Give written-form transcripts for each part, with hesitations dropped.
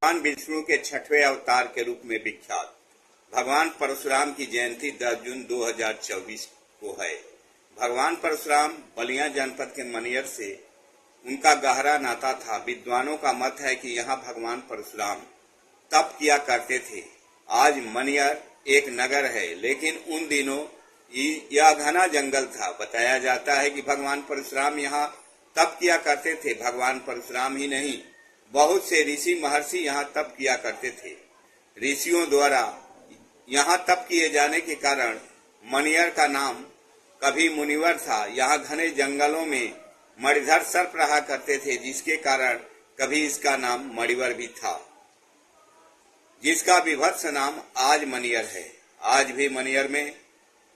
भगवान विष्णु के 6वें अवतार के रूप में विख्यात भगवान परशुराम की जयंती 10 जून 2024 को है। भगवान परशुराम बलिया जनपद के मनियर से उनका गहरा नाता था। विद्वानों का मत है कि यहाँ भगवान परशुराम तप किया करते थे। आज मनियर एक नगर है, लेकिन उन दिनों यह घना जंगल था। बताया जाता है कि भगवान परशुराम यहाँ तप किया करते थे। भगवान परशुराम ही नहीं, बहुत से ऋषि महर्षि यहाँ तप किया करते थे। ऋषियों द्वारा यहाँ तप किए जाने के कारण मनियर का नाम कभी मुनिवर था। यहाँ घने जंगलों में मणिधर सर्प रहा करते थे, जिसके कारण कभी इसका नाम मणिवर भी था, जिसका विभत्स नाम आज मनियर है। आज भी मनियर में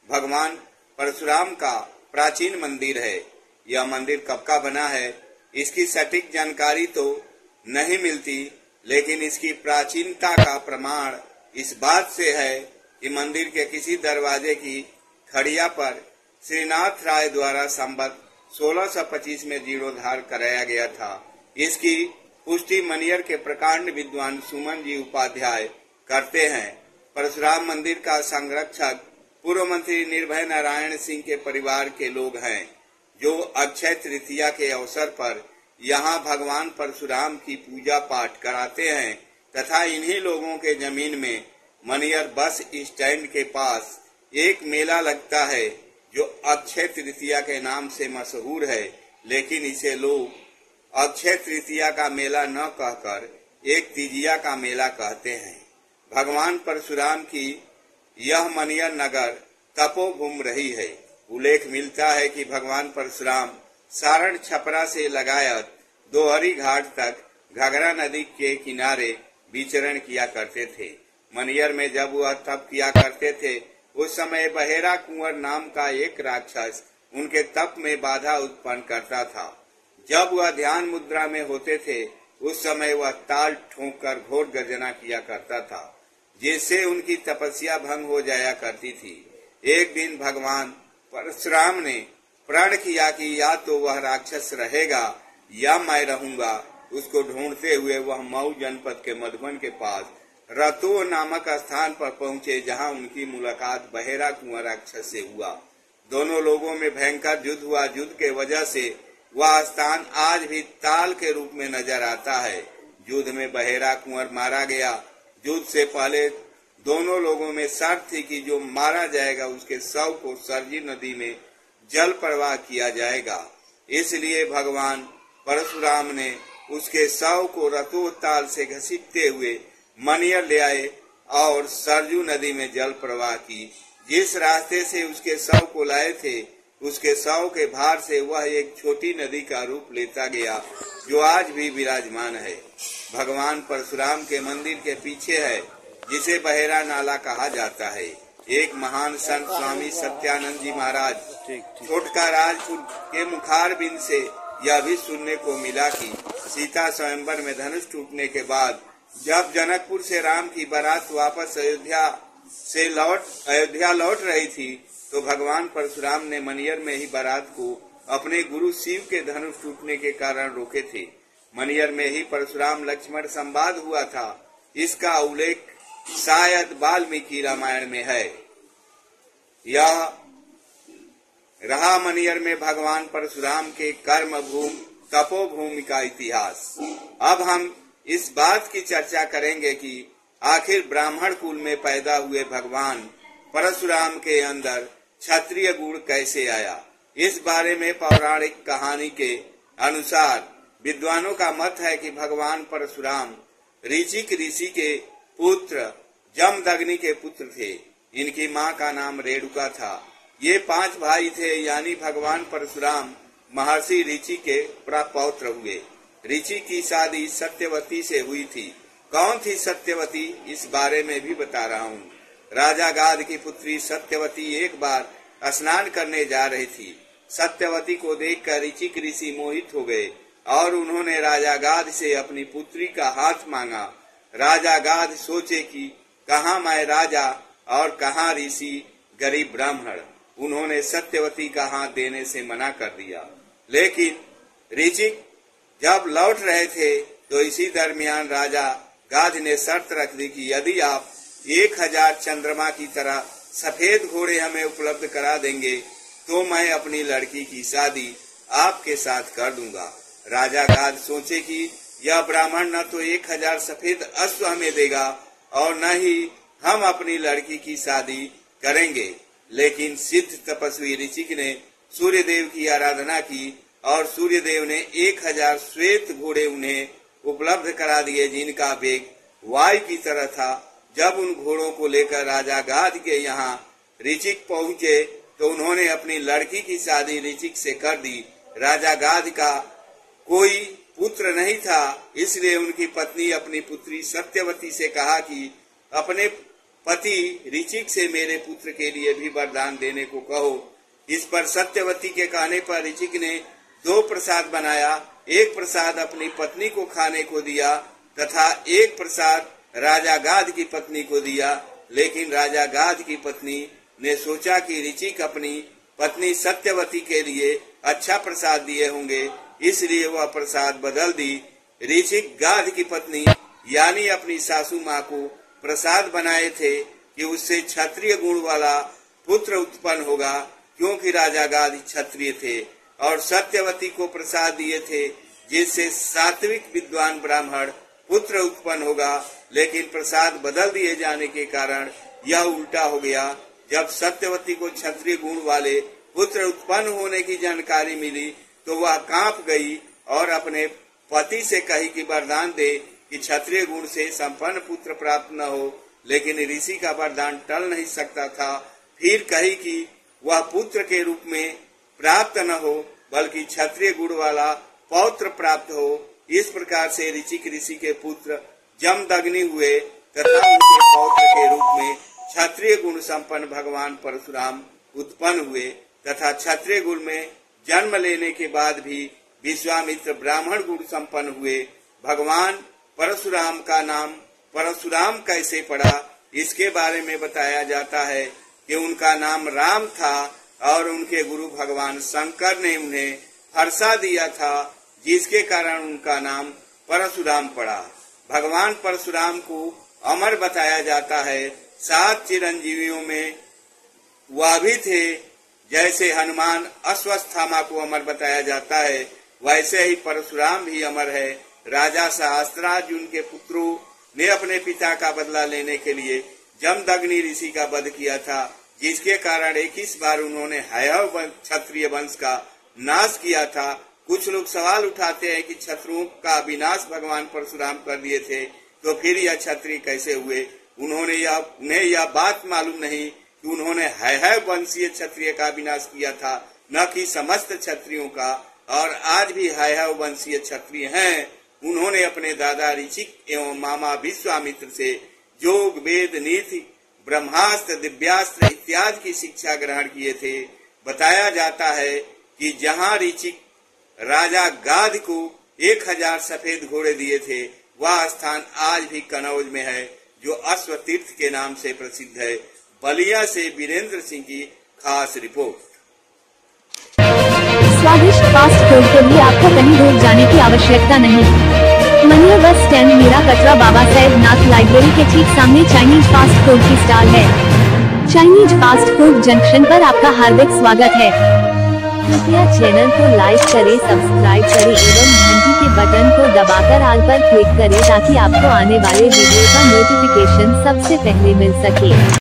भगवान परशुराम का प्राचीन मंदिर है। यह मंदिर कब का बना है, इसकी सटीक जानकारी तो नहीं मिलती, लेकिन इसकी प्राचीनता का प्रमाण इस बात से है कि मंदिर के किसी दरवाजे की खड़िया पर श्रीनाथ राय द्वारा संवत 1625 में जीर्णोद्धार कराया गया था। इसकी पुष्टि मनियर के प्रकांड विद्वान सुमन जी उपाध्याय करते हैं। परशुराम मंदिर का संरक्षक पूर्व मंत्री निर्भय नारायण सिंह के परिवार के लोग हैं, जो अक्षय तृतीया के अवसर पर यहाँ भगवान परशुराम की पूजा पाठ कराते हैं तथा इन्हीं लोगों के जमीन में मनियर बस स्टैंड के पास एक मेला लगता है, जो अक्षय तृतीया के नाम से मशहूर है। लेकिन इसे लोग अक्षय तृतीया का मेला न कहकर एक तीजिया का मेला कहते हैं। भगवान परशुराम की यह मनियर नगर तपोभूमि रही है। उल्लेख मिलता है कि भगवान परशुराम सारण छपरा से लगायत दोहरी घाट तक घाघरा नदी के किनारे विचरण किया करते थे। मनियर में जब वह तप किया करते थे, उस समय बहेरा कुंवर नाम का एक राक्षस उनके तप में बाधा उत्पन्न करता था। जब वह ध्यान मुद्रा में होते थे, उस समय वह ताल ठोंक कर घोर गर्जना किया करता था, जिससे उनकी तपस्या भंग हो जाया करती थी। एक दिन भगवान परशुराम ने प्रण किया कि या तो वह राक्षस रहेगा या मैं रहूंगा। उसको ढूंढते हुए वह मऊ जनपद के मधुबन के पास रतो नामक स्थान पर पहुंचे, जहां उनकी मुलाकात बहेरा कुंवर राक्षस से हुआ। दोनों लोगों में भयंकर युद्ध हुआ। युद्ध के वजह से वह स्थान आज भी ताल के रूप में नजर आता है। युद्ध में बहेरा कुंवर मारा गया। युद्ध से पहले दोनों लोगों में शर्त थी कि जो मारा जाएगा उसके शव को सरजू नदी में जल प्रवाह किया जाएगा। इसलिए भगवान परशुराम ने उसके शव को रतोताल से घसीटते हुए मनियर ले आए और सरजू नदी में जल प्रवाह की। जिस रास्ते से उसके शव को लाए थे, उसके शव के भार से वह एक छोटी नदी का रूप लेता गया, जो आज भी विराजमान है। भगवान परशुराम के मंदिर के पीछे है, जिसे बहेरा नाला कहा जाता है। एक महान संत स्वामी सत्यानंद जी महाराज छोटका राजपुर के मुखार बिंद से यह भी सुनने को मिला कि सीता स्वयंवर में धनुष टूटने के बाद जब जनकपुर से राम की बारात वापस अयोध्या लौट रही थी, तो भगवान परशुराम ने मनियर में ही बारात को अपने गुरु शिव के धनुष टूटने के कारण रोके थे। मनियर में ही परशुराम लक्ष्मण संवाद हुआ था। इसका उल्लेख शायद वाल्मीकि रामायण में है। यह रहा मनियर में भगवान परशुराम के कर्म भूमि तपोभूमि का इतिहास। अब हम इस बात की चर्चा करेंगे कि आखिर ब्राह्मण कुल में पैदा हुए भगवान परशुराम के अंदर क्षत्रिय गुण कैसे आया। इस बारे में पौराणिक कहानी के अनुसार विद्वानों का मत है कि भगवान परशुराम ऋचिक ऋषि के पुत्र जमदग्नि के पुत्र थे। इनकी मां का नाम रेणुका था। ये 5 भाई थे, यानी भगवान परशुराम महर्षि ऋचि के प्रपौत्र हुए। ऋचि की शादी सत्यवती से हुई थी। कौन थी सत्यवती, इस बारे में भी बता रहा हूँ। राजा गाद की पुत्री सत्यवती एक बार स्नान करने जा रही थी। सत्यवती को देखकर ऋचिक ऋषि मोहित हो गए और उन्होंने राजा गाद से अपनी पुत्री का हाथ मांगा। राजा गाद सोचे कि कहाँ मैं राजा और कहाँ ऋषि गरीब ब्राह्मण। उन्होंने सत्यवती का हाथ देने से मना कर दिया। लेकिन ऋचिक जब लौट रहे थे तो इसी दरमियान राजा गाध ने शर्त रख दी कि यदि आप 1000 चंद्रमा की तरह सफेद घोड़े हमें उपलब्ध करा देंगे तो मैं अपनी लड़की की शादी आपके साथ कर दूंगा। राजा गाध सोचे कि यह ब्राह्मण न तो 1000 सफेद अश्व हमें देगा और न ही हम अपनी लड़की की शादी करेंगे। लेकिन सिद्ध तपस्वी ऋचिक ने सूर्यदेव की आराधना की और सूर्यदेव ने 1000 श्वेत घोड़े उन्हें उपलब्ध करा दिए जिनका वेग वायु की तरह था। जब उन घोड़ों को लेकर राजा गाध के यहाँ ऋचिक पहुँचे तो उन्होंने अपनी लड़की की शादी ऋचिक से कर दी। राजा गाध का कोई पुत्र नहीं था, इसलिए उनकी पत्नी अपनी पुत्री सत्यवती से कहा कि अपने पति ऋचिक से मेरे पुत्र के लिए भी वरदान देने को कहो। इस पर सत्यवती के कहने पर ऋचिक ने 2 प्रसाद बनाया। एक प्रसाद अपनी पत्नी को खाने को दिया तथा एक प्रसाद राजा गाध की पत्नी को दिया। लेकिन राजा गाध की पत्नी ने सोचा कि ऋचिक अपनी पत्नी सत्यवती के लिए अच्छा प्रसाद दिए होंगे, इसलिए वह प्रसाद बदल दी। ऋचिक गाध की पत्नी यानी अपनी सासू माँ को प्रसाद बनाए थे कि उससे क्षत्रिय गुण वाला पुत्र उत्पन्न होगा, क्योंकि राजा गाध क्षत्रिय थे, और सत्यवती को प्रसाद दिए थे जिससे सात्विक विद्वान ब्राह्मण पुत्र उत्पन्न होगा। लेकिन प्रसाद बदल दिए जाने के कारण यह उल्टा हो गया। जब सत्यवती को क्षत्रिय गुण वाले पुत्र उत्पन्न होने की जानकारी मिली तो वह कांप गई और अपने पति से कही कि वरदान दे कि क्षत्रिय गुण से संपन्न पुत्र प्राप्त न हो। लेकिन ऋषि का वरदान टल नहीं सकता था। फिर कही कि वह पुत्र के रूप में प्राप्त न हो बल्कि क्षत्रिय गुण वाला पौत्र प्राप्त हो। इस प्रकार से ऋचिक ऋषि के पुत्र जमदग्नि हुए तथा उनके पौत्र के रूप में क्षत्रिय गुण संपन्न भगवान परशुराम उत्पन्न हुए तथा क्षत्रिय गुण में जन्म लेने के बाद भी विश्वामित्र ब्राह्मण गुण संपन्न हुए। भगवान परशुराम का नाम परशुराम कैसे पड़ा, इसके बारे में बताया जाता है कि उनका नाम राम था और उनके गुरु भगवान शंकर ने उन्हें हर्षा दिया था, जिसके कारण उनका नाम परशुराम पड़ा। भगवान परशुराम को अमर बताया जाता है। 7 चिरंजीवियों में वह भी थे। जैसे हनुमान अश्वत्थामा को अमर बताया जाता है, वैसे ही परशुराम भी अमर है। राजा सहस्त्रार्जुन के पुत्रों ने अपने पिता का बदला लेने के लिए जमदग्नि ऋषि का वध किया था, जिसके कारण 21 बार उन्होंने हैहव क्षत्रिय वंश का नाश किया था। कुछ लोग सवाल उठाते हैं कि क्षत्रुओं का विनाश भगवान परशुराम कर दिए थे, तो फिर यह क्षत्रिय कैसे हुए? उन्हें यह बात मालूम नहीं कि उन्होंने हैहव वंशीय क्षत्रिय का विनाश किया था, न कि समस्त क्षत्रियों का। और आज भी हैहव वंशीय क्षत्रिय हैं। उन्होंने अपने दादा ऋचिक एवं मामा विश्वामित्र से योग, वेद, नीति, ब्रह्मास्त्र, दिव्यास्त्र इत्यादि की शिक्षा ग्रहण किए थे। बताया जाता है कि जहाँ ऋचिक राजा गाध को 1000 सफेद घोड़े दिए थे, वह स्थान आज भी कनौज में है, जो अश्व तीर्थ के नाम से प्रसिद्ध है। बलिया से वीरेंद्र सिंह की खास रिपोर्ट। स्वादिष्ट फास्ट फूड के लिए आपको कहीं दूर जाने की आवश्यकता नहीं। मनिया बस स्टैंड मीरा कटरा बाबा साहेब नाथ लाइब्रेरी के ठीक सामने चाइनीज फास्ट फूड की स्टॉल है। चाइनीज फास्ट फूड जंक्शन पर आपका हार्दिक स्वागत है। कृपया चैनल को लाइक करें, सब्सक्राइब करें एवं घंटी के बटन को दबाकर ऑल पर क्लिक करें ताकि आपको आने वाले वीडियो का नोटिफिकेशन सबसे पहले मिल सके।